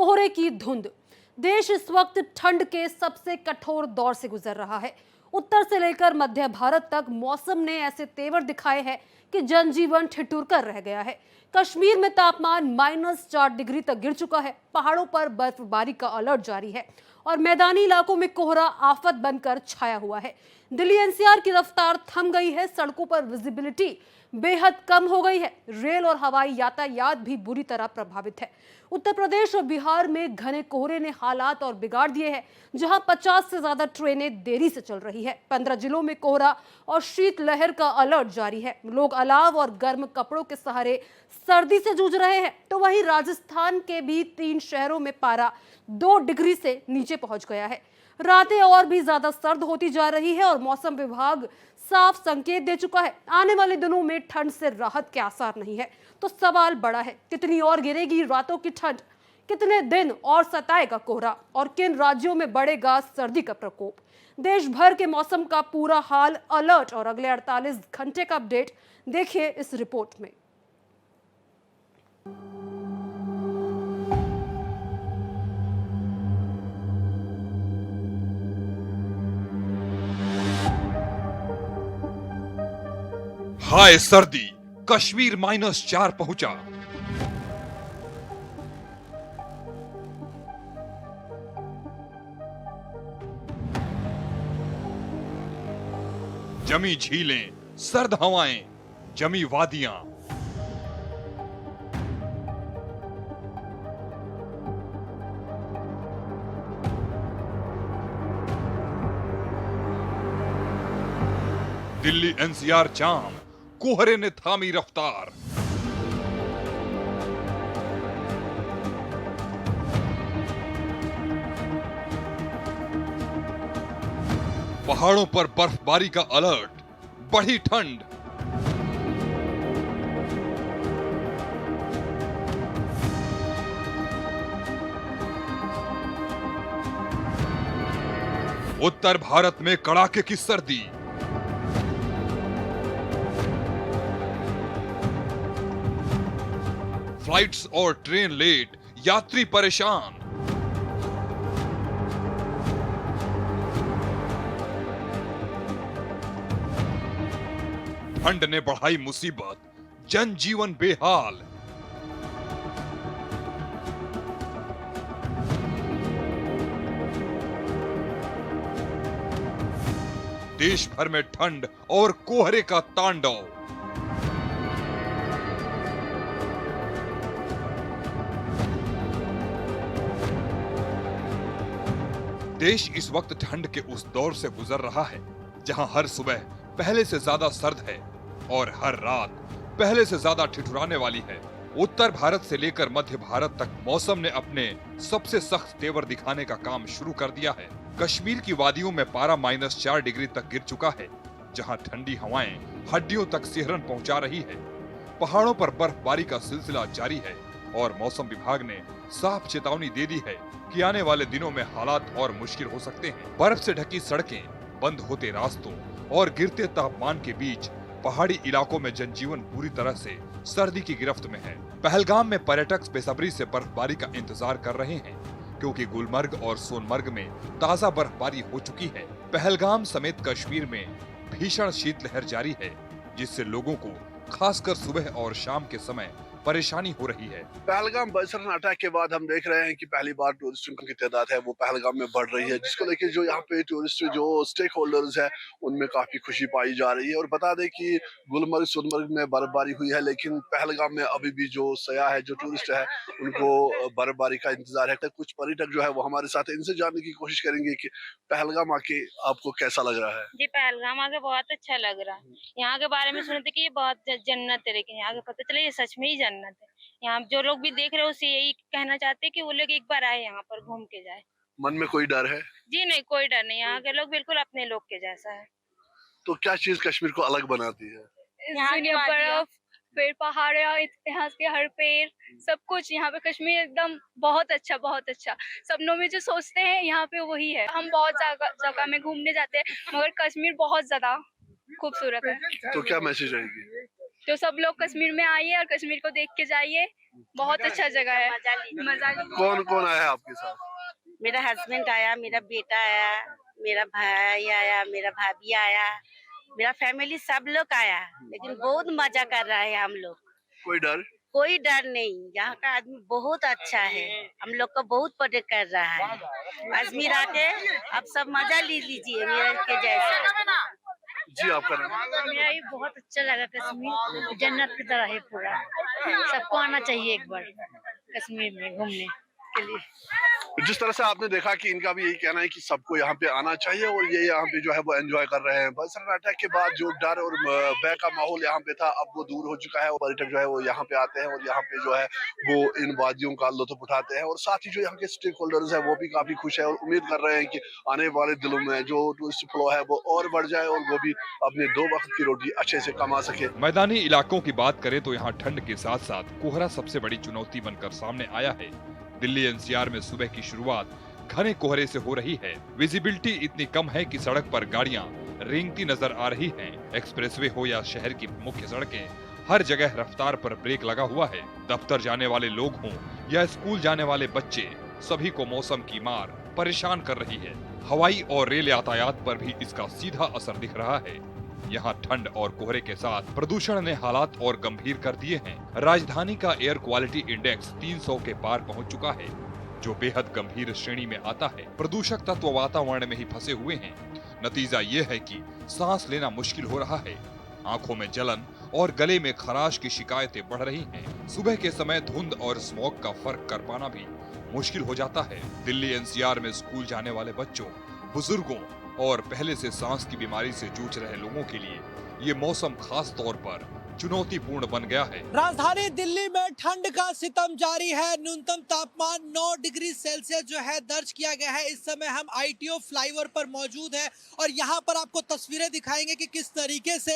कोहरे की धुंध। देश इस वक्त ठंड के सबसे कठोर दौर से गुजर रहा है। उत्तर से लेकर मध्य भारत तक मौसम ने ऐसे तेवर दिखाए हैं कि जनजीवन ठिठुर कर रह गया है। कश्मीर में तापमान -4 डिग्री तक गिर चुका है। पहाड़ों पर बर्फबारी का अलर्ट जारी है और मैदानी इलाकों में कोहरा आफत बनकर छाया हुआ है। दिल्ली एनसीआर की रफ्तार थम गई है। सड़कों पर विजिबिलिटी बेहद कम हो गई है। रेल और हवाई यातायात भी बुरी तरह प्रभावित है। उत्तर प्रदेश और बिहार में घने कोहरे ने हालात और बिगाड़ दिए हैं, जहां 50 से ज्यादा ट्रेनें देरी से चल रही है। 15 जिलों में कोहरा और शीतलहर का अलर्ट जारी है। लोग अलाव और गर्म कपड़ों के सहारे सर्दी से जूझ रहे हैं। तो वहीं राजस्थान के भी 3 शहरों में पारा 2 डिग्री से नीचे पहुंच गया है। रातें और भी ज्यादा सर्द होती जा रही है और मौसम विभाग साफ संकेत दे चुका है, आने वाले दिनों में ठंड से राहत के आसार नहीं है। तो सवाल बड़ा है, कितनी और गिरेगी रातों की ठंड, कितने दिन और सताएगा कोहरा और किन राज्यों में बढ़ेगा सर्दी का प्रकोप। देश भर के मौसम का पूरा हाल, अलर्ट और अगले 48 घंटे का अपडेट देखिए इस रिपोर्ट में। हाय सर्दी, कश्मीर -4 पहुंचा। जमी झीलें, सर्द हवाएं, जमी वादियां। दिल्ली एनसीआर जाम, कोहरे ने थामी रफ्तार। पहाड़ों पर बर्फबारी का अलर्ट, बढ़ी ठंड। उत्तर भारत में कड़ाके की सर्दी। फ्लाइट्स और ट्रेन लेट, यात्री परेशान। ठंड ने बढ़ाई मुसीबत, जनजीवन बेहाल। देश भर में ठंड और कोहरे का तांडव। देश इस वक्त ठंड के उस दौर से गुजर रहा है जहां हर सुबह पहले से ज्यादा सर्द है और हर रात पहले से ज्यादा ठिठुराने वाली है। उत्तर भारत से लेकर मध्य भारत तक मौसम ने अपने सबसे सख्त तेवर दिखाने का काम शुरू कर दिया है। कश्मीर की वादियों में पारा -4 डिग्री तक गिर चुका है, जहां ठंडी हवाएं हड्डियों तक सिहरन पहुंचा रही है। पहाड़ों पर बर्फबारी का सिलसिला जारी है और मौसम विभाग ने साफ चेतावनी दे दी है कि आने वाले दिनों में हालात और मुश्किल हो सकते हैं। बर्फ से ढकी सड़कें, बंद होते रास्तों और गिरते तापमान के बीच पहाड़ी इलाकों में जनजीवन पूरी तरह से सर्दी की गिरफ्त में है। पहलगाम में पर्यटक बेसब्री से बर्फबारी का इंतजार कर रहे हैं, क्योंकि गुलमर्ग और सोनमर्ग में ताजा बर्फबारी हो चुकी है। पहलगाम समेत कश्मीर में भीषण शीतलहर जारी है, जिससे लोगों को खासकर सुबह और शाम के समय परेशानी हो रही है। पहलगाम बसरन अटैक के बाद हम देख रहे हैं कि पहली बार टूरिस्टों की तादाद है वो पहलगाम में बढ़ रही है, जिसको लेकर जो यहाँ पे टूरिस्ट जो स्टेक होल्डर्स है उनमें काफी खुशी पाई जा रही है। और बता दें कि गुलमर्ग सोनमर्ग में बर्फबारी हुई है, लेकिन पहलगाम में अभी भी जो सयाह है, जो टूरिस्ट है, उनको बर्फबारी का इंतजार है। कुछ पर्यटक जो है वो हमारे साथ है, इनसे जानने की कोशिश करेंगे कि पहलगाम आके आपको कैसा लग रहा है। जी, पहलगाम आके बहुत अच्छा लग रहा है। यहाँ के बारे में सुने थे कि ये बहुत जन्नत है, लेकिन यहाँ के पता चला ये सच में ही जन्नत है। यहाँ जो लोग भी देख रहे हैं उससे यही कहना चाहते हैं कि वो लोग एक बार आए यहाँ पर घूम के जाए। मन में कोई डर है? जी नहीं, कोई डर नहीं। यहाँ के लोग बिल्कुल अपने लोग के जैसा है। तो क्या चीज कश्मीर को अलग बनाती है? यहाँ की बर्फ, फिर पहाड़, यहाँ के हर पेड़, सब कुछ यहाँ पे कश्मीर एकदम बहुत अच्छा, बहुत अच्छा। सपनों में जो सोचते हैं यहाँ पे वही है। हम बहुत जगह में घूमने जाते हैं, मगर कश्मीर बहुत ज्यादा खूबसूरत है। तो क्या मैसेज रहेगी? तो सब लोग कश्मीर में आइए और कश्मीर को देख के जाइए, बहुत अच्छा जगह है, मजा लीजिए। कौन कौन आया है आपके साथ? मेरा हस्बैंड आया, मेरा बेटा आया, मेरा भाई आया, मेरा भाभी आया, मेरा फैमिली सब लोग आया, लेकिन बहुत मजा कर रहा है हम लोग। कोई डर? कोई डर नहीं, यहाँ का आदमी बहुत अच्छा है, हम लोग को बहुत प्रोटेक्ट कर रहा है। कश्मीर आके आप सब मजा लीजिए मेरे के जैसा। जी आपका नाम? मेरा ये बहुत अच्छा लगा, कश्मीर जन्नत की तरह है पूरा, सबको आना चाहिए एक बार कश्मीर में घूमने के लिए। जिस तरह से आपने देखा कि इनका भी यही कहना है कि सबको यहाँ पे आना चाहिए और ये यहाँ पे जो है वो एंजॉय कर रहे हैं। बसंत अटैक के बाद जो डर और भय का माहौल यहाँ पे था, अब वो दूर हो चुका है और पर्यटक जो है वो यहाँ पे आते हैं और यहाँ पे जो है वो इन वादियों का लुत्फ उठाते हैं। और साथ ही जो यहाँ के स्टेक होल्डर्स है वो भी काफी खुश है और उम्मीद कर रहे हैं कि आने वाले दिनों में जो टूरिस्ट फ्लो है वो और बढ़ जाए और वो भी अपने 2 वक्त की रोटी अच्छे से कमा सके। मैदानी इलाकों की बात करें तो यहाँ ठंड के साथ साथ कोहरा सबसे बड़ी चुनौती बनकर सामने आया है। दिल्ली एनसीआर में सुबह की शुरुआत घने कोहरे से हो रही है। विजिबिलिटी इतनी कम है कि सड़क पर गाड़ियां रेंगती नजर आ रही हैं। एक्सप्रेसवे हो या शहर की मुख्य सड़कें, हर जगह रफ्तार पर ब्रेक लगा हुआ है। दफ्तर जाने वाले लोग हों या स्कूल जाने वाले बच्चे, सभी को मौसम की मार परेशान कर रही है। हवाई और रेल यातायात पर भी इसका सीधा असर दिख रहा है। यहाँ ठंड और कोहरे के साथ प्रदूषण ने हालात और गंभीर कर दिए हैं। राजधानी का एयर क्वालिटी इंडेक्स 300 के पार पहुँच चुका है, जो बेहद गंभीर श्रेणी में आता है। प्रदूषक तत्व वातावरण में ही फंसे हुए हैं। नतीजा ये है कि सांस लेना मुश्किल हो रहा है, आंखों में जलन और गले में खराश की शिकायतें बढ़ रही हैं। सुबह के समय धुंध और स्मॉग का फर्क कर पाना भी मुश्किल हो जाता है। दिल्ली एनसीआर में स्कूल जाने वाले बच्चों, बुजुर्गों और पहले से सांस की बीमारी से जूझ रहे लोगों के लिए ये मौसम खास तौर पर चुनौतीपूर्ण बन गया है। राजधानी दिल्ली में ठंड का सितम जारी है। न्यूनतम तापमान 9 डिग्री सेल्सियस जो है दर्ज किया गया है। इस समय हम आईटीओ फ्लाईओवर पर मौजूद है और यहाँ पर आपको तस्वीरें दिखाएंगे कि किस तरीके से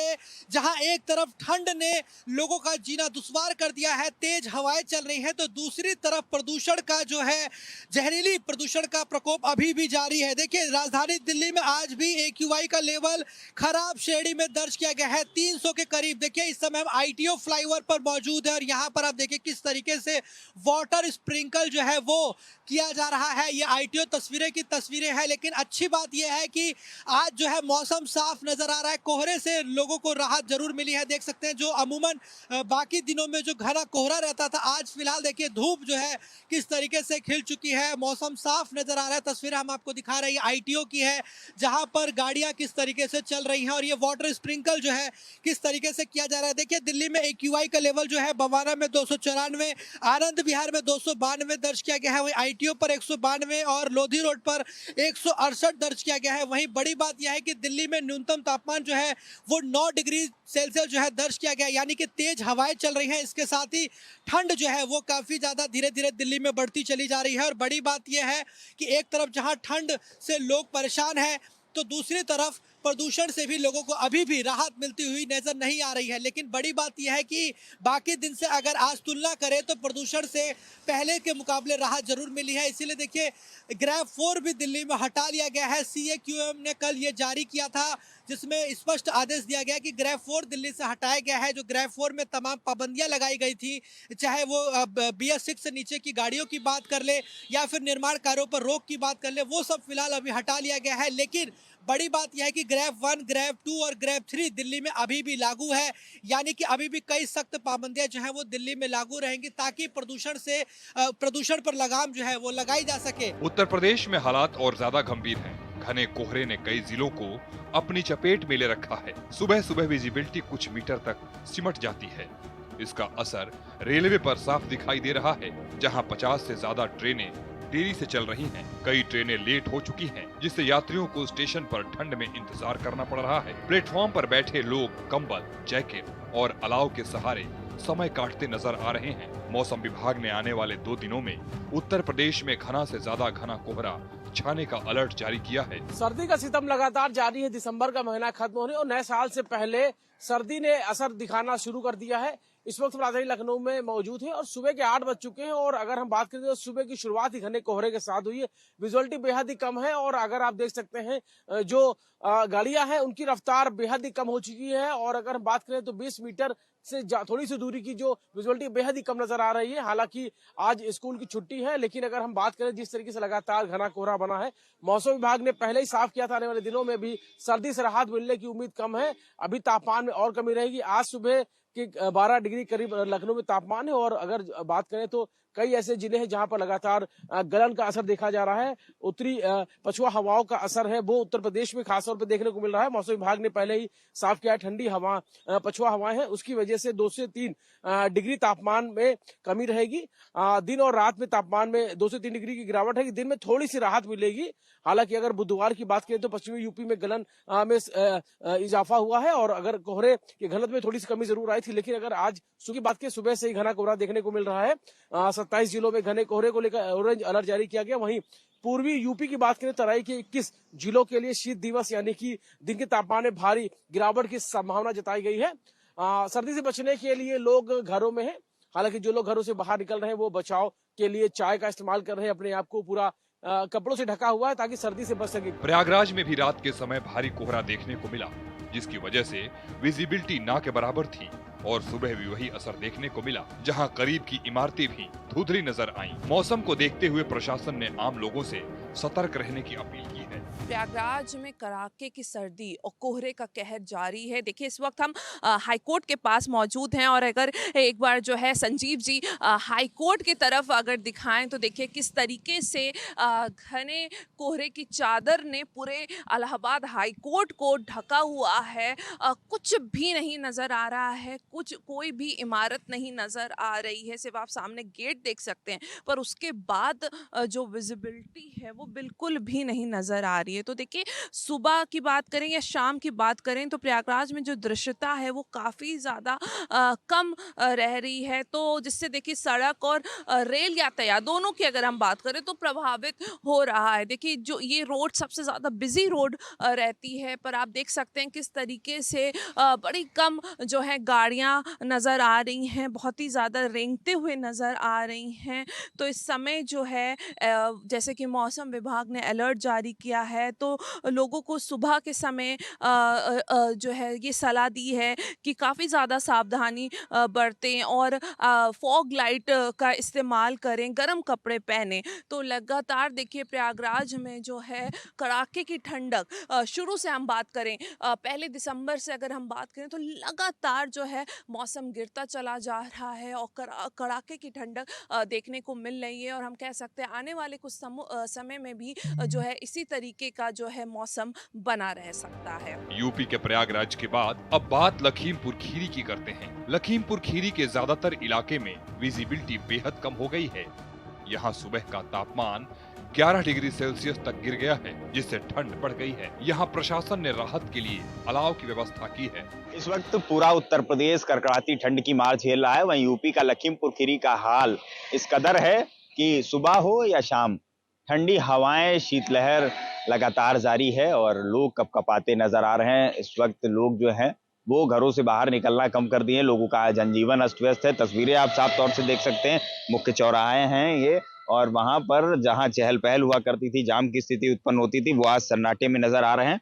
जहाँ एक तरफ ठंड ने लोगों का जीना दुश्वार कर दिया है, तेज हवाएं चल रही है, तो दूसरी तरफ प्रदूषण का जो है जहरीली प्रदूषण का प्रकोप अभी भी जारी है। देखिए, राजधानी दिल्ली में आज भी AQI का लेवल खराब श्रेणी में दर्ज किया गया है, 300 के करीब। देखिए, इस हम आईटीओ फ्लाईओवर पर मौजूद है और यहाँ पर आप देखिए किस तरीके से वाटर स्प्रिंकल जो है वो किया जा रहा है। ये आईटीओ तस्वीरें हैं, लेकिन अच्छी बात यह है कि आज जो है मौसम साफ नजर आ रहा है। कोहरे से लोगों को राहत जरूर मिली है। देख सकते हैं जो अमूमन बाकी दिनों में जो घना कोहरा रहता था, आज फिलहाल देखिए धूप जो है किस तरीके से खिल चुकी है, मौसम साफ नजर आ रहा है। तस्वीरें हम आपको दिखा रहे हैं आईटीओ की है, जहां पर गाड़ियां किस तरीके से चल रही हैं और ये वाटर स्प्रिंकल जो है किस तरीके से किया जा रहा है। देखिए, दिल्ली में AQI का लेवल जो है बवाना में 294, आनंद विहार में 292 दर्ज किया गया है, वहीं आईटीओ पर 192 और लोधी रोड पर 168 दर्ज किया गया है। वहीं बड़ी बात यह है कि दिल्ली में न्यूनतम तापमान जो है वो 9 डिग्री सेल्सियस जो है दर्ज किया गया है, यानी कि तेज हवाएं चल रही हैं। इसके साथ ही ठंड जो है वो काफी ज्यादा धीरे धीरे दिल्ली में बढ़ती चली जा रही है। और बड़ी बात यह है कि एक तरफ जहां ठंड से लोग परेशान हैं, तो दूसरी तरफ प्रदूषण से भी लोगों को अभी भी राहत मिलती हुई नजर नहीं आ रही है। लेकिन बड़ी बात यह है कि बाकी दिन से अगर आज तुलना करें तो प्रदूषण से पहले के मुकाबले राहत जरूर मिली है। इसीलिए देखिए, ग्रैब 4 भी दिल्ली में हटा लिया गया है। CAQM ने कल ये जारी किया था, जिसमें स्पष्ट आदेश दिया गया कि ग्रैब 4 दिल्ली से हटाया गया है। जो ग्रैब 4 में तमाम पाबंदियां लगाई गई थी, चाहे वो BS6 से नीचे की गाड़ियों की बात कर ले या फिर निर्माण कार्यों पर रोक की बात कर ले, वो सब फिलहाल अभी हटा लिया गया है। लेकिन बड़ी बात यह है कि ग्रैब 1, ग्रैब 2 और ग्रैब 3 दिल्ली में अभी भी लागू है, यानी कि अभी भी कई सख्त पाबंदियां जो है वो दिल्ली में लागू रहेंगी, ताकि प्रदूषण पर लगाम जो है वो लगाई जा सके। उत्तर प्रदेश में हालात और ज्यादा गंभीर हैं। घने कोहरे ने कई जिलों को अपनी चपेट में ले रखा है। सुबह सुबह विजिबिलिटी कुछ मीटर तक सिमट जाती है। इसका असर रेलवे पर साफ दिखाई दे रहा है, जहां 50 से ज्यादा ट्रेनें देरी से चल रही हैं। कई ट्रेनें लेट हो चुकी हैं, जिससे यात्रियों को स्टेशन पर ठंड में इंतजार करना पड़ रहा है। प्लेटफॉर्म पर बैठे लोग कंबल, जैकेट और अलाव के सहारे समय काटते नजर आ रहे हैं। मौसम विभाग ने आने वाले 2 दिनों में उत्तर प्रदेश में घना से ज्यादा घना कोहरा छाने का अलर्ट जारी किया है। सर्दी का सितम लगातार जारी है। दिसंबर का महीना खत्म होने और नए साल से पहले सर्दी ने असर दिखाना शुरू कर दिया है। इस वक्त राजधानी लखनऊ में मौजूद है और सुबह के 8 बज चुके हैं। और अगर हम बात करें तो सुबह की शुरुआत ही घने कोहरे के साथ हुई है। विजुअलिटी बेहद ही कम है और अगर आप देख सकते हैं जो गाड़ियां हैं उनकी रफ्तार बेहद ही कम हो चुकी है। और अगर हम बात करें तो 20 मीटर से थोड़ी सी दूरी की जो विजुअलिटी बेहद ही कम नजर आ रही है। हालांकि आज स्कूल की छुट्टी है, लेकिन अगर हम बात करें जिस तरीके से लगातार घना कोहरा बना है, मौसम विभाग ने पहले ही साफ किया था आने वाले दिनों में भी सर्दी से राहत मिलने की उम्मीद कम है। अभी तापमान में और कमी रहेगी। आज सुबह के 12 डिग्री करीब लखनऊ में तापमान है। और अगर बात करें तो कई ऐसे जिले हैं जहां पर लगातार गलन का असर देखा जा रहा है। उत्तरी पछुआ हवाओं का असर है वो उत्तर प्रदेश में खासतौर पर देखने को मिल रहा है। मौसम विभाग ने पहले ही साफ किया है ठंडी हवा पछुआ हवाएं हैं, उसकी वजह से 2 से 3 डिग्री तापमान में कमी रहेगी। दिन और रात में तापमान में 2 से 3 डिग्री की गिरावट है कि दिन में थोड़ी सी राहत मिलेगी। हालांकि अगर बुधवार की बात करें तो पश्चिमी यूपी में गलन में इजाफा हुआ है और अगर कोहरे की घनत्व में थोड़ी सी कमी जरूर आई थी। लेकिन अगर आज की बात करें सुबह से ही घना कोहरा देखने को मिल रहा है। 27 जिलों में घने कोहरे को लेकर ऑरेंज अलर्ट जारी किया गया। वहीं पूर्वी यूपी की बात करें तराई के 21 जिलों के लिए शीत दिवस यानी कि दिन के तापमान में भारी गिरावट की संभावना जताई गई है। सर्दी से बचने के लिए लोग घरों में हैं। हालांकि जो लोग घरों से बाहर निकल रहे हैं वो बचाव के लिए चाय का इस्तेमाल कर रहे हैं, अपने आप को पूरा कपड़ों से ढका हुआ है ताकि सर्दी से बच सके। प्रयागराज में भी रात के समय भारी कोहरा देखने को मिला, जिसकी वजह से विजिबिलिटी ना के बराबर थी। और सुबह भी वही असर देखने को मिला, जहां करीब की इमारतें भी धुंधली नजर आईं। मौसम को देखते हुए प्रशासन ने आम लोगों से सतर्क रहने की अपील की है। प्रयागराज में कड़ाके की सर्दी और कोहरे का कहर जारी है। देखिए इस वक्त हम हाईकोर्ट के पास मौजूद हैं और अगर एक बार जो है संजीव जी हाईकोर्ट की तरफ अगर दिखाएं तो देखिए किस तरीके से घने कोहरे की चादर ने पूरे इलाहाबाद हाईकोर्ट को ढका हुआ है। कुछ भी नहीं नज़र आ रहा है, कोई भी इमारत नहीं नज़र आ रही है, सिर्फ आप सामने गेट देख सकते हैं, पर उसके बाद जो विजिबिलिटी है वो बिल्कुल भी नहीं नज़र आ रही है। तो देखिए सुबह की बात करें या शाम की बात करें तो प्रयागराज में जो दृश्यता है वो काफ़ी ज़्यादा कम रह रही है। तो जिससे देखिए सड़क और रेल यातायात दोनों की अगर हम बात करें तो प्रभावित हो रहा है। देखिए जो ये रोड सबसे ज़्यादा बिजी रोड रहती है, पर आप देख सकते हैं किस तरीके से बड़ी कम जो है गाड़ियाँ नज़र आ रही हैं, बहुत ही ज़्यादा रेंगते हुए नज़र आ रही हैं। तो इस समय जो है जैसे कि मौसम विभाग ने अलर्ट जारी किया है तो लोगों को सुबह के समय जो है ये सलाह दी है कि काफ़ी ज़्यादा सावधानी बरतें और फॉग लाइट का इस्तेमाल करें, गर्म कपड़े पहनें। तो लगातार देखिए प्रयागराज में जो है कड़ाके की ठंडक शुरू से हम बात करें 1 दिसंबर से अगर हम बात करें तो लगातार जो है मौसम गिरता चला जा रहा है और कड़ाके की ठंडक देखने को मिल रही है। और हम कह सकते हैं आने वाले कुछ समय में भी जो है इसी तरीके का जो है मौसम बना रह सकता है। यूपी के प्रयागराज के बाद अब बात लखीमपुर खीरी की करते हैं। लखीमपुर खीरी के ज्यादातर इलाके में विजिबिलिटी बेहद कम हो गई है। यहाँ सुबह का तापमान 11 डिग्री सेल्सियस तक गिर गया है, जिससे ठंड बढ़ गई है। यहाँ प्रशासन ने राहत के लिए अलाव की व्यवस्था की है। इस वक्त पूरा उत्तर प्रदेश कड़कड़ाती ठंड की मार झेल रहा है। वहीं यूपी का लखीमपुर खीरी का हाल इस कदर है कि सुबह हो या शाम ठंडी हवाएं, शीतलहर लगातार जारी है और लोग कपकपाते नजर आ रहे हैं। इस वक्त लोग जो हैं वो घरों से बाहर निकलना कम कर दिए। लोगों का जनजीवन अस्त व्यस्त है। तस्वीरें आप साफ तौर से देख सकते हैं, मुख्य चौराहे हैं ये, और वहां पर जहां चहल पहल हुआ करती थी, जाम की स्थिति उत्पन्न होती थी, वो आज सन्नाटे में नजर आ रहे हैं।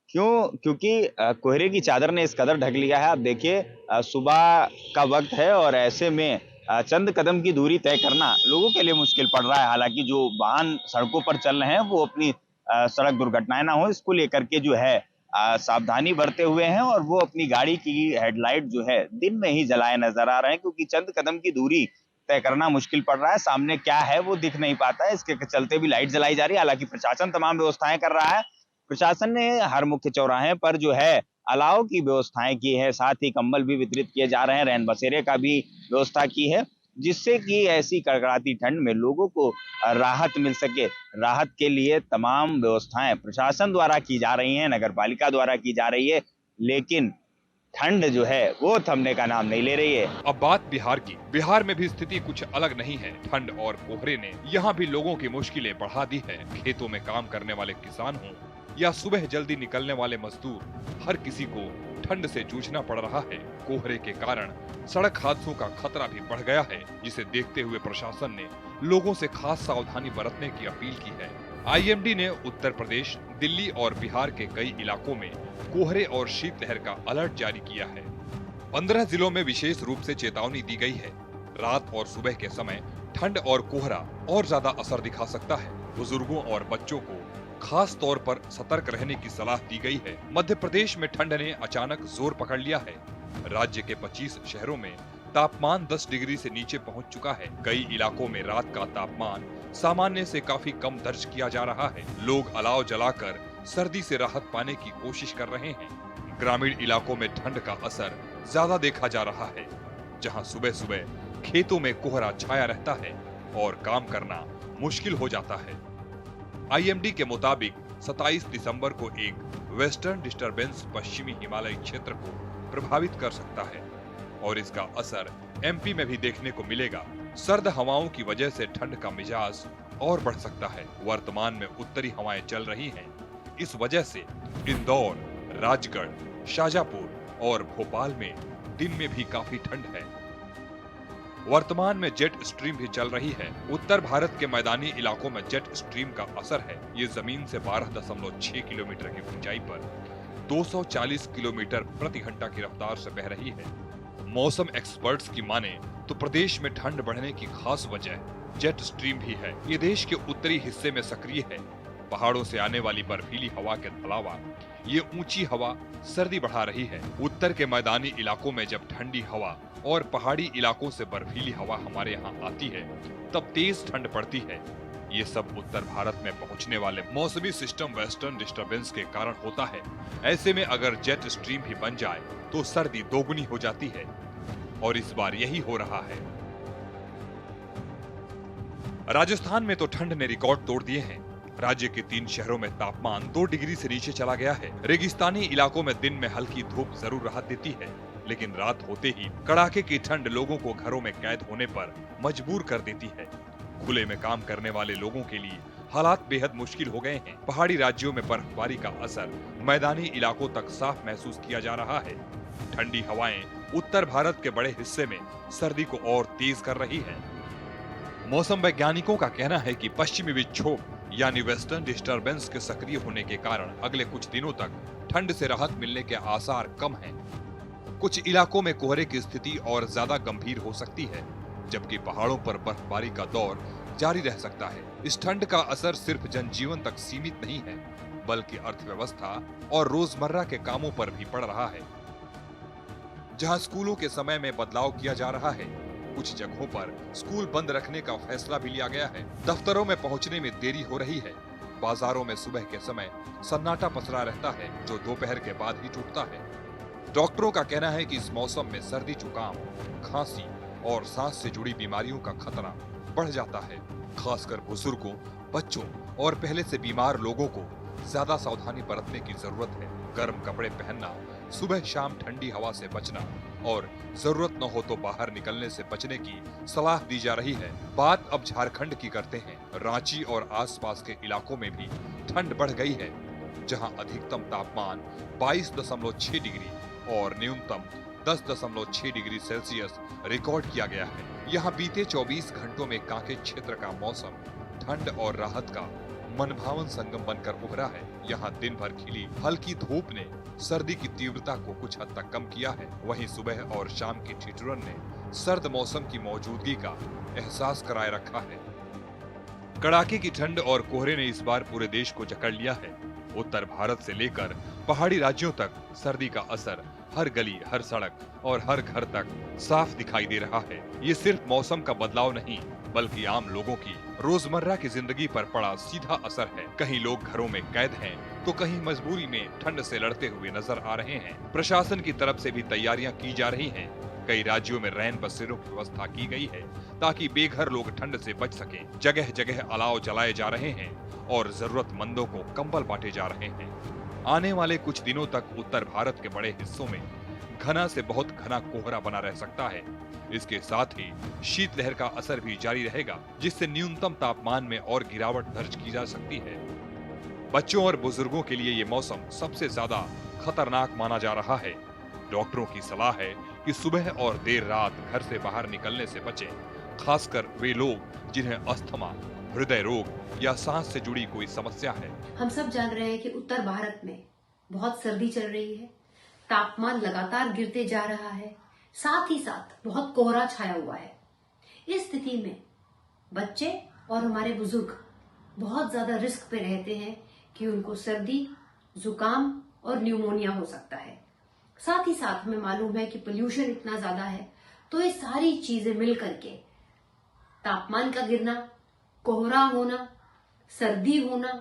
क्योंकि कोहरे की चादर ने इस कदर ढक लिया है। आप देखिए सुबह का वक्त है और ऐसे में चंद कदम की दूरी तय करना लोगों के लिए मुश्किल पड़ रहा है। हालांकि जो वाहन सड़कों पर चल रहे हैं वो अपनी सड़क दुर्घटनाएं ना हो इसको लेकर के जो है सावधानी बरते हुए हैं और वो अपनी गाड़ी की हेडलाइट जो है दिन में ही जलाए नजर आ रहे हैं, क्योंकि चंद कदम की दूरी तय करना मुश्किल पड़ रहा है। सामने क्या है वो दिख नहीं पाता है, इसके चलते भी लाइट जलाई जा रही है। हालांकि प्रशासन तमाम व्यवस्थाएं कर रहा है। प्रशासन ने हर मुख्य चौराहे पर जो है अलाव की व्यवस्थाएं की है, साथ ही कंबल भी वितरित किए जा रहे हैं, रैन बसेरे का भी व्यवस्था की है, जिससे कि ऐसी कड़कड़ाती ठंड में लोगों को राहत मिल सके। राहत के लिए तमाम व्यवस्थाएं प्रशासन द्वारा की जा रही हैं, नगर पालिका द्वारा की जा रही है, लेकिन ठंड जो है वो थमने का नाम नहीं ले रही है। अब बात बिहार की। बिहार में भी स्थिति कुछ अलग नहीं है। ठंड और कोहरे ने यहाँ भी लोगों की मुश्किलें बढ़ा दी है। खेतों में काम करने वाले किसान हों या सुबह जल्दी निकलने वाले मजदूर, हर किसी को ठंड से जूझना पड़ रहा है। कोहरे के कारण सड़क हादसों का खतरा भी बढ़ गया है, जिसे देखते हुए प्रशासन ने लोगों से खास सावधानी बरतने की अपील की है। IMD ने उत्तर प्रदेश, दिल्ली और बिहार के कई इलाकों में कोहरे और शीतलहर का अलर्ट जारी किया है। 15 जिलों में विशेष रूप से चेतावनी दी गई है। रात और सुबह के समय ठंड और कोहरा और ज्यादा असर दिखा सकता है। बुजुर्गों और बच्चों को खास तौर पर सतर्क रहने की सलाह दी गई है। मध्य प्रदेश में ठंड ने अचानक जोर पकड़ लिया है। राज्य के 25 शहरों में तापमान 10 डिग्री से नीचे पहुंच चुका है। कई इलाकों में रात का तापमान सामान्य से काफी कम दर्ज किया जा रहा है। लोग अलाव जलाकर सर्दी से राहत पाने की कोशिश कर रहे हैं। ग्रामीण इलाकों में ठंड का असर ज्यादा देखा जा रहा है, जहां सुबह सुबह खेतों में कोहरा छाया रहता है और काम करना मुश्किल हो जाता है। IMD के मुताबिक 27 दिसंबर को एक वेस्टर्न डिस्टरबेंस पश्चिमी हिमालयी क्षेत्र को प्रभावित कर सकता है और इसका असर MP में भी देखने को मिलेगा। सर्द हवाओं की वजह से ठंड का मिजाज और बढ़ सकता है। वर्तमान में उत्तरी हवाएं चल रही हैं। इस वजह से इंदौर, राजगढ़, शाजापुर और भोपाल में दिन में भी काफी ठंड है। वर्तमान में जेट स्ट्रीम भी चल रही है। उत्तर भारत के मैदानी इलाकों में जेट स्ट्रीम का असर है। ये जमीन से 12.6 किलोमीटर की ऊंचाई पर 240 किलोमीटर प्रति घंटा की रफ्तार से बह रही है। मौसम एक्सपर्ट्स की माने तो प्रदेश में ठंड बढ़ने की खास वजह जेट स्ट्रीम भी है। ये देश के उत्तरी हिस्से में सक्रिय है। पहाड़ों से आने वाली बर्फीली हवा के अलावा ये ऊंची हवा सर्दी बढ़ा रही है। उत्तर के मैदानी इलाकों में जब ठंडी हवा और पहाड़ी इलाकों से बर्फीली हवा हमारे यहाँ आती है, तब तेज ठंड पड़ती है। ये सब उत्तर भारत में पहुँचने वाले मौसमी सिस्टम वेस्टर्न डिस्टरबेंस के कारण होता है। ऐसे में अगर जेट स्ट्रीम भी बन जाए तो सर्दी दोगुनी हो जाती है और इस बार यही हो रहा है। राजस्थान में तो ठंड ने रिकॉर्ड तोड़ दिए हैं। राज्य के 3 शहरों में तापमान 2 डिग्री से नीचे चला गया है। रेगिस्तानी इलाकों में दिन में हल्की धूप जरूर राहत देती है, लेकिन रात होते ही कड़ाके की ठंड लोगों को घरों में कैद होने पर मजबूर कर देती है। खुले में काम करने वाले लोगों के लिए हालात बेहद मुश्किल हो गए हैं। पहाड़ी राज्यों में बर्फबारी का असर मैदानी इलाकों तक साफ महसूस किया जा रहा है। ठंडी हवाएं उत्तर भारत के बड़े हिस्से में सर्दी को और तेज कर रही है। मौसम वैज्ञानिकों का कहना है कि पश्चिमी विक्षोभ यानी वेस्टर्न डिस्टरबेंस के सक्रिय होने के कारण अगले कुछ दिनों तक ठंड से राहत मिलने के आसार कम हैं। कुछ इलाकों में कोहरे की स्थिति और ज्यादा गंभीर हो सकती है, जबकि पहाड़ों पर बर्फबारी का दौर जारी रह सकता है। इस ठंड का असर सिर्फ जनजीवन तक सीमित नहीं है, बल्कि अर्थव्यवस्था और रोजमर्रा के कामों पर भी पड़ रहा है। जहां स्कूलों के समय में बदलाव किया जा रहा है, कुछ जगहों पर स्कूल बंद रखने का फैसला भी लिया गया है। दफ्तरों में पहुंचने में देरी हो रही है। बाजारों में सुबह के समय सन्नाटा पसरा रहता है, जो दोपहर के बाद ही टूटता है। डॉक्टरों का कहना है कि इस मौसम में सर्दी, जुकाम, खांसी और सांस से जुड़ी बीमारियों का खतरा बढ़ जाता है। खासकर बुजुर्गों, बच्चों और पहले से बीमार लोगों को ज्यादा सावधानी बरतने की जरूरत है। गर्म कपड़े पहनना, सुबह शाम ठंडी हवा से बचना और जरूरत न हो तो बाहर निकलने से बचने की सलाह दी जा रही है। बात अब झारखंड की करते हैं। रांची और आसपास के इलाकों में भी ठंड बढ़ गई है, जहां अधिकतम तापमान 22.6 डिग्री और न्यूनतम 10.6 डिग्री सेल्सियस रिकॉर्ड किया गया है। यहाँ बीते 24 घंटों में कांके क्षेत्र का मौसम ठंड और राहत का मनभावन संगम बनकर उभरा है। यहाँ दिन भर खिली हल्की धूप ने सर्दी की तीव्रता को कुछ हद तक कम किया है। वहीं सुबह और शाम की ठिठुरन ने सर्द मौसम की मौजूदगी का एहसास कराए रखा है। कड़ाके की ठंड और कोहरे ने इस बार पूरे देश को जकड़ लिया है। उत्तर भारत से लेकर पहाड़ी राज्यों तक सर्दी का असर हर गली, हर सड़क और हर घर तक साफ दिखाई दे रहा है। ये सिर्फ मौसम का बदलाव नहीं, बल्कि आम लोगों की रोजमर्रा की जिंदगी पर पड़ा सीधा असर है। कहीं लोग घरों में कैद हैं, तो कहीं मजबूरी में ठंड से लड़ते हुए नजर आ रहे हैं। प्रशासन की तरफ से भी तैयारियां की जा रही हैं। कई राज्यों में रैन बसेरों की व्यवस्था की गई है, ताकि बेघर लोग ठंड से बच सकें। जगह जगह अलाव जलाए जा रहे हैं और जरूरतमंदों को कंबल बांटे जा रहे हैं। आने वाले कुछ दिनों तक उत्तर भारत के बड़े हिस्सों में घना से बहुत घना कोहरा बना रह सकता है। इसके साथ ही शीतलहर का असर भी जारी रहेगा, जिससे न्यूनतम तापमान में और गिरावट दर्ज की जा सकती है। बच्चों और बुजुर्गों के लिए ये मौसम सबसे ज्यादा खतरनाक माना जा रहा है। डॉक्टरों की सलाह है कि सुबह और देर रात घर से बाहर निकलने से बचें, खासकर वे लोग जिन्हें अस्थमा, हृदय रोग या सांस से जुड़ी कोई समस्या है। हम सब जान रहे हैं कि उत्तर भारत में बहुत सर्दी चल रही है, तापमान लगातार गिरते जा रहा है, साथ ही साथ बहुत कोहरा छाया हुआ है। इस स्थिति में बच्चे और हमारे बुजुर्ग बहुत ज्यादा रिस्क पे रहते हैं कि उनको सर्दी, जुकाम और न्यूमोनिया हो सकता है। साथ ही साथ हमें मालूम है कि पोल्यूशन इतना ज्यादा है, तो ये सारी चीजें मिल करके तापमान का गिरना, कोहरा होना, सर्दी होना,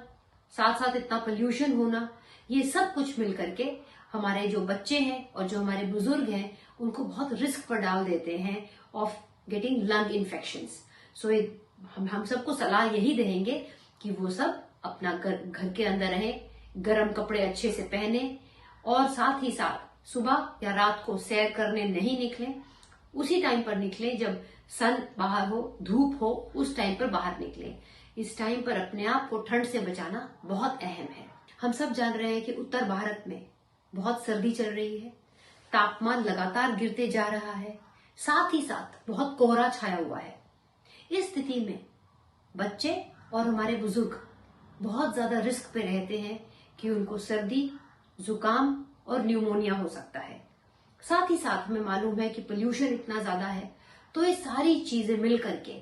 साथ साथ इतना पोल्यूशन होना, ये सब कुछ मिल करके हमारे जो बच्चे हैं और जो हमारे बुजुर्ग हैं उनको बहुत रिस्क पर डाल देते हैं ऑफ गेटिंग लंग इन्फेक्शंस। सो हम सबको सलाह यही देंगे कि वो सब अपना घर के अंदर रहें, गर्म कपड़े अच्छे से पहने और साथ ही साथ सुबह या रात को सैर करने नहीं निकलें। उसी टाइम पर निकलें जब सन बाहर हो, धूप हो, उस टाइम पर बाहर निकलें। इस टाइम पर अपने आप को ठंड से बचाना बहुत अहम है। हम सब जान रहे हैं कि उत्तर भारत में बहुत सर्दी चल रही है, तापमान लगातार गिरते जा रहा है, साथ ही साथ बहुत कोहरा छाया हुआ है। इस स्थिति में बच्चे और हमारे बुजुर्ग बहुत ज्यादा रिस्क पे रहते हैं कि उनको सर्दी, जुकाम और न्यूमोनिया हो सकता है। साथ ही साथ हमें मालूम है कि पोल्यूशन इतना ज्यादा है, तो ये सारी चीजें मिल करके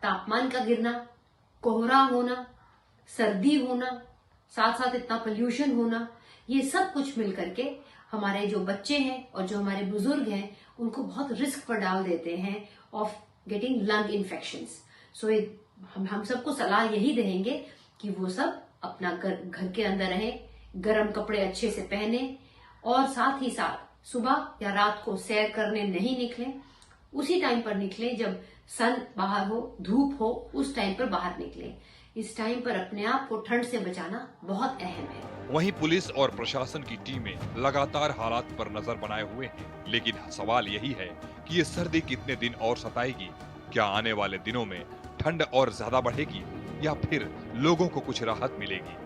तापमान का गिरना, कोहरा होना, सर्दी होना, साथ साथ इतना पोल्यूशन होना, ये सब कुछ मिल करके हमारे जो बच्चे हैं और जो हमारे बुजुर्ग हैं उनको बहुत रिस्क पर डाल देते हैं ऑफ गेटिंग लंग इन्फेक्शंस। सो हम सबको सलाह यही देंगे कि वो सब अपना घर के अंदर रहें, गर्म कपड़े अच्छे से पहने और साथ ही साथ सुबह या रात को सैर करने नहीं निकलें। उसी टाइम पर निकलें जब सन बाहर हो, धूप हो, उस टाइम पर बाहर निकलें। इस टाइम पर अपने आप को ठंड से बचाना बहुत अहम है। वहीं पुलिस और प्रशासन की टीमें लगातार हालात पर नजर बनाए हुए हैं, लेकिन सवाल यही है कि ये सर्दी कितने दिन और सताएगी? क्या आने वाले दिनों में ठंड और ज्यादा बढ़ेगी या फिर लोगों को कुछ राहत मिलेगी?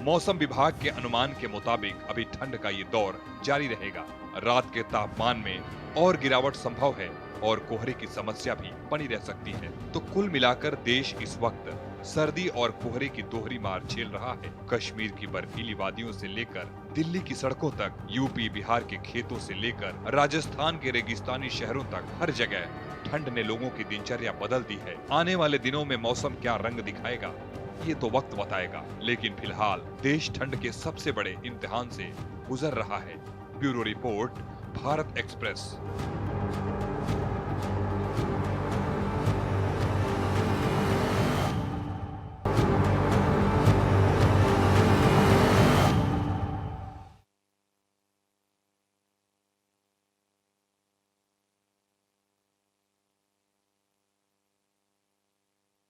मौसम विभाग के अनुमान के मुताबिक अभी ठंड का ये दौर जारी रहेगा। रात के तापमान में और गिरावट संभव है और कोहरे की समस्या भी बनी रह सकती है। तो कुल मिलाकर देश इस वक्त सर्दी और कोहरे की दोहरी मार झेल रहा है। कश्मीर की बर्फीली वादियों से लेकर दिल्ली की सड़कों तक, यूपी बिहार के खेतों से लेकर राजस्थान के रेगिस्तानी शहरों तक, हर जगह ठंड ने लोगों की दिनचर्या बदल दी है। आने वाले दिनों में मौसम क्या रंग दिखाएगा ये तो वक्त बताएगा, लेकिन फिलहाल देश ठंड के सबसे बड़े इम्तिहान से गुजर रहा है। Bureau report, Bharat express.